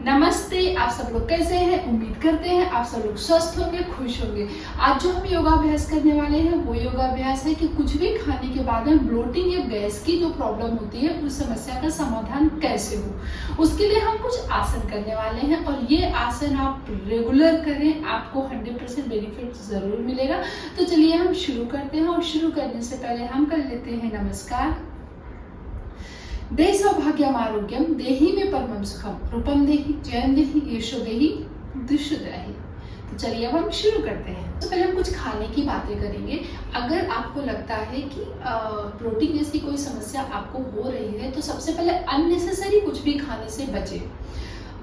नमस्ते, आप सब लोग कैसे हैं? उम्मीद करते हैं आप सब लोग स्वस्थ होंगे, खुश होंगे। आज जो हम योगाभ्यास करने वाले हैं वो योगाभ्यास है कि कुछ भी खाने के बाद में ब्लोटिंग या गैस की जो प्रॉब्लम होती है उस समस्या का समाधान कैसे हो। उसके लिए हम कुछ आसन करने वाले हैं और ये आसन आप रेगुलर करें, आपको 100% बेनिफिट जरूर मिलेगा। तो चलिए हम शुरू करते हैं और शुरू करने से पहले हम कर लेते हैं नमस्कार। देहि सौभाग्यम आरोग्यम देहि में परमं सुखम रूपम देहि जयम देहि यशो देहि दुष्ट देहि। तो चलिए अब हम शुरू करते हैं। तो पहले हम कुछ खाने की बातें करेंगे। अगर आपको लगता है कि प्रोटीन जैसी कोई समस्या आपको हो रही है तो सबसे पहले अननेसेसरी कुछ भी खाने से बचें।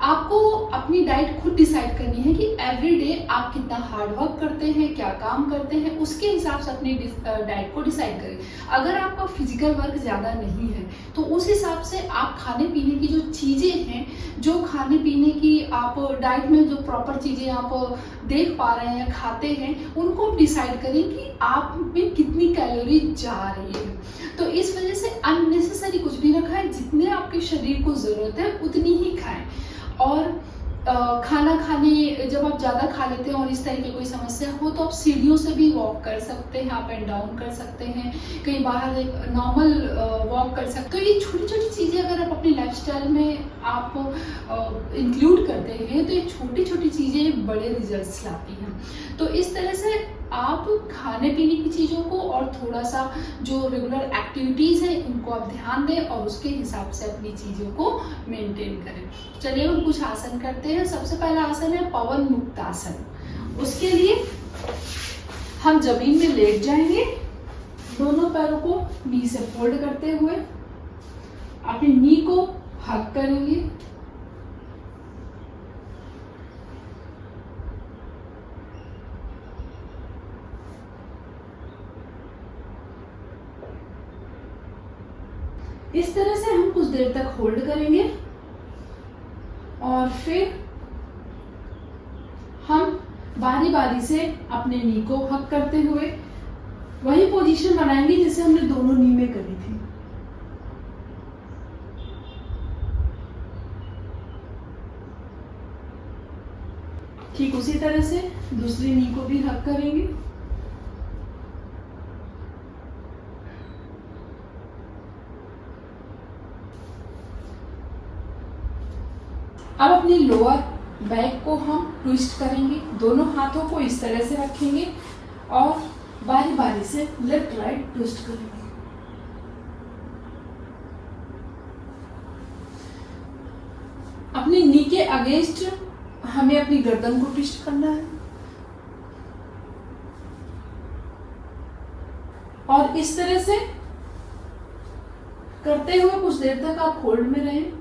आपको अपनी डाइट खुद डिसाइड करनी है कि एवरीडे आप कितना हार्ड वर्क करते हैं, क्या काम करते हैं, उसके हिसाब से अपनी डाइट को डिसाइड करें। अगर आपका फिजिकल वर्क ज़्यादा नहीं है तो उस हिसाब से आप खाने पीने की जो चीज़ें हैं, जो खाने पीने की आप डाइट में जो प्रॉपर चीज़ें आप देख पा रहे हैं या खाते हैं उनको डिसाइड करें कि आप में कितनी कैलोरी जा रही है। तो इस वजह से अननेसेसरी कुछ भी ना खाएं, जितने आपके शरीर को ज़रूरत है उतनी ही खाएं। और खाना खाने जब आप ज़्यादा खा लेते हैं और इस तरह की कोई समस्या हो तो आप सीढ़ियों से भी वॉक कर सकते हैं, अप एंड डाउन कर सकते हैं, कहीं बाहर एक नॉर्मल वॉक कर सकते हैं। तो ये छोटी छोटी चीज़ें अगर आप अपनी लाइफस्टाइल में आप इंक्लूड करते हैं तो ये छोटी छोटी चीज़ें बड़े रिजल्ट्स लाती हैं। तो इस तरह से आप खाने पीने की चीज़ों को और थोड़ा सा जो रेगुलर एक्टिविटीज़ हैं उनको आप ध्यान दें और उसके हिसाब से अपनी चीज़ों को मेंटेन करें। चलिए हम कुछ आसन करते हैं। सबसे पहला आसन है पवन मुक्त आसन। उसके लिए हम जमीन में लेट जाएंगे, दोनों पैरों को नी से फोल्ड करते हुए अपनी नी को हग करेंगे। इस तरह से हम कुछ देर तक होल्ड करेंगे और फिर हम बारी बारी से अपने नी को हक करते हुए वही पोजीशन बनाएंगे जैसे हमने दोनों नी में करी थी। ठीक उसी तरह से दूसरी नी को भी हक करेंगे। अब अपनी लोअर बैक को हम ट्विस्ट करेंगे, दोनों हाथों को इस तरह से रखेंगे और बारी बारी से लेफ्ट राइट ट्विस्ट करेंगे। अपनी नी के अगेंस्ट हमें अपनी गर्दन को ट्विस्ट करना है और इस तरह से करते हुए कुछ देर तक आप होल्ड में रहें।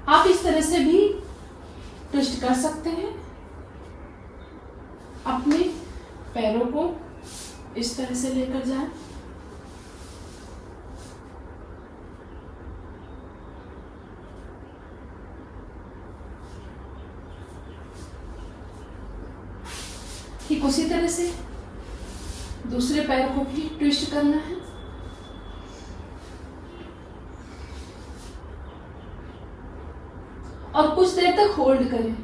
आप इस तरह से भी ट्विस्ट कर सकते हैं। अपने पैरों को इस तरह से लेकर जाएं। ठीक उसी तरह से दूसरे पैर को भी ट्विस्ट करना है और कुछ देर तक होल्ड करें।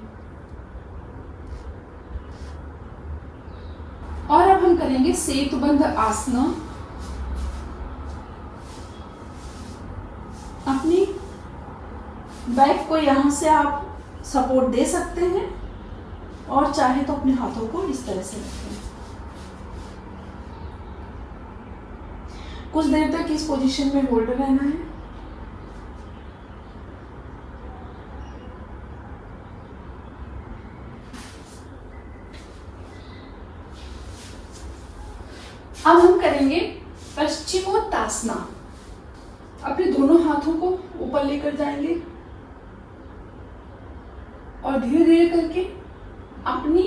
और अब हम करेंगे सेतुबंध आसना। अपनी बैक को यहां से आप सपोर्ट दे सकते हैं और चाहे तो अपने हाथों को इस तरह से रखें। कुछ देर तक इस पोजीशन में होल्ड रहना है। अब हम करेंगे पश्चिमोत्तासना। अपने दोनों हाथों को ऊपर लेकर जाएंगे और धीरे धीरे करके अपनी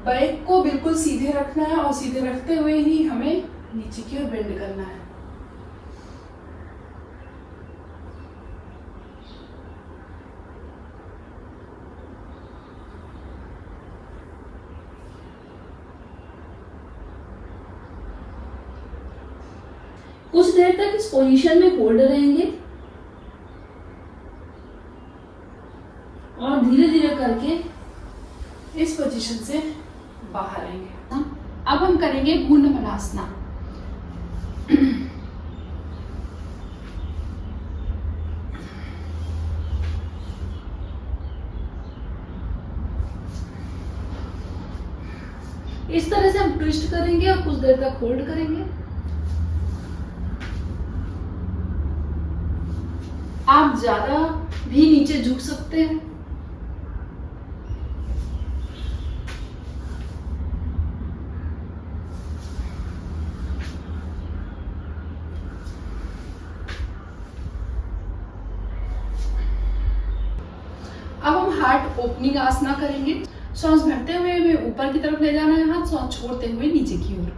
बैक को बिल्कुल सीधे रखना है और सीधे रखते हुए ही हमें नीचे की ओर बेंड करना है। कुछ देर तक इस पोजीशन में होल्ड रहेंगे और धीरे धीरे करके इस पोजीशन से बाहर आएंगे। अब हम करेंगे भुंड मलासना। इस तरह से हम ट्विस्ट करेंगे और कुछ देर तक होल्ड करेंगे। आप ज्यादा भी नीचे झुक सकते हैं। अब हम हार्ट ओपनिंग आसना करेंगे। सांस भरते हुए हमें ऊपर की तरफ ले जाना है हाथ, सांस छोड़ते हुए नीचे की ओर।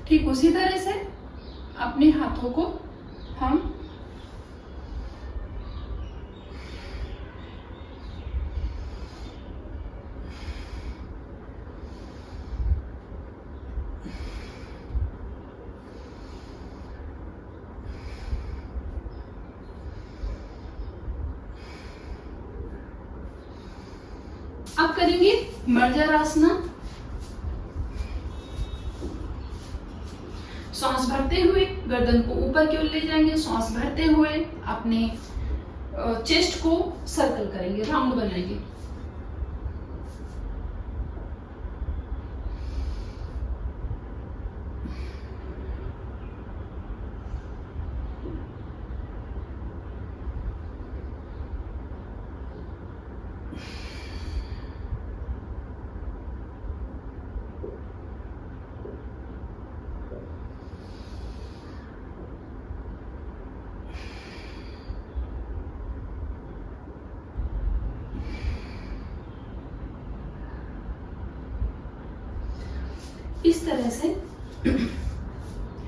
ठीक उसी तरह से अपने हाथों को हम अब करेंगे मर्जरासना। सांस भरते हुए गर्दन को ऊपर की ओर ले जाएंगे, सांस भरते हुए अपने चेस्ट को सर्कल करेंगे, राउंड बनाएंगे। इस तरह से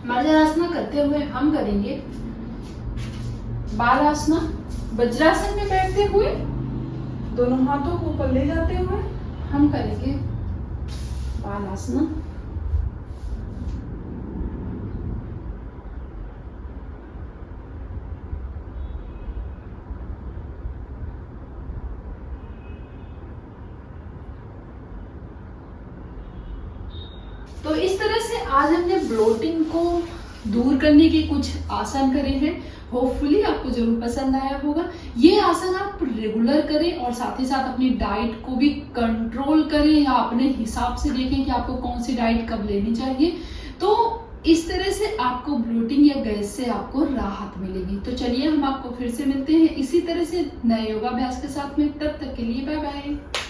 मर्जरासना करते हुए हम करेंगे बालासना। वज्रासन में बैठते हुए दोनों हाथों को ऊपर ले जाते हुए हम करेंगे बालासना। तो इस तरह से आज हमने ब्लोटिंग को दूर करने के कुछ आसन करे हैं। होपफुली आपको जरूर पसंद आया होगा। ये आसन आप रेगुलर करें और साथ ही साथ अपनी डाइट को भी कंट्रोल करें या अपने हिसाब से देखें कि आपको कौन सी डाइट कब लेनी चाहिए। तो इस तरह से आपको ब्लोटिंग या गैस से आपको राहत मिलेगी। तो चलिए हम आपको फिर से मिलते हैं इसी तरह से नए योगाभ्यास के साथ में। तब तक के लिए बाय बाय।